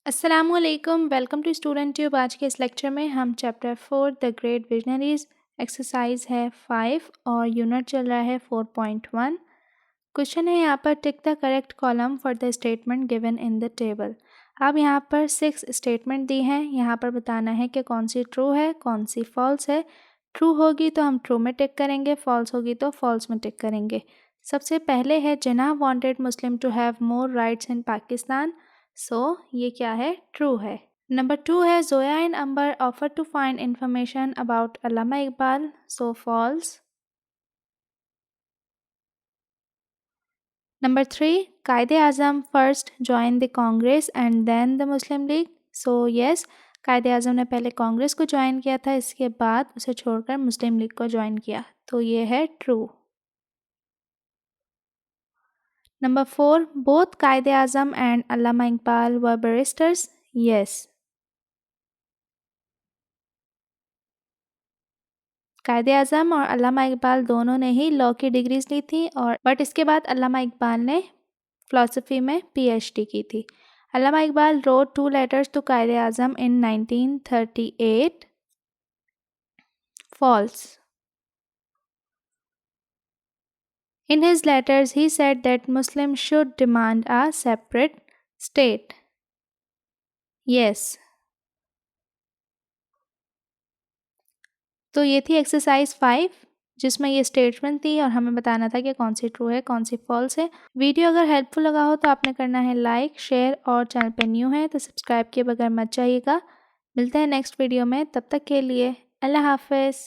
अस्सलामुअलैकुम, welcome to student tube. आज के इस लेक्चर में हम chapter 4 the great visionaries exercise है 5 और यूनिट चल रहा है 4.1। क्वेश्चन है यहाँ पर tick the correct column for the statement given in the table. अब यहाँ पर 6 स्टेटमेंट दी हैं, यहाँ पर बताना है कि कौन सी ट्रू है, कौन सी फॉल्स है। ट्रू होगी तो हम ट्रू में टिक करेंगे, फॉल्स होगी तो फॉल्स में टिक करेंगे। सबसे पहले है Jinnah wanted Muslim to have more rights in Pakistan. ये क्या है, ट्रू है। नंबर 2 है Zoya and Ambar offer to find information about Allama Iqbal. False. Number 3, Quaid-e Azam first join the Congress and then the Muslim League. Yes, Quaid-e Azam ने पहले कांग्रेस को ज्वाइन किया था, इसके बाद उसे छोड़कर मुस्लिम लीग को ज्वाइन किया, तो ये है true. Number 4, both Quaid-e Azam and Allama Iqbal were barristers. Yes, Quaid-e Azam और अल्लामा इकबाल दोनों ने ही लॉ की डिग्रीज ली थी, और बट इसके बाद अल्लामा इकबाल ने फ़िलासफ़ी में पीएचडी की थी। अल्लामा इकबाल रोट 2 लेटर्स टू कायदे आज़म इन 1938। False. In his letters, he said that Muslims should demand a separate state. Yes. तो ये थी एक्सरसाइज 5, जिसमें ये स्टेटमेंट थी और हमें बताना था कि कौन सी ट्रू है, कौन सी फॉल्स है। वीडियो अगर हेल्पफुल लगा हो तो आपने करना है लाइक, शेयर, और चैनल पे न्यू है तो सब्सक्राइब किए बगैर मत जाइएगा। मिलते हैं नेक्स्ट वीडियो में, तब तक के लिए अल्लाह हाफ़िज़।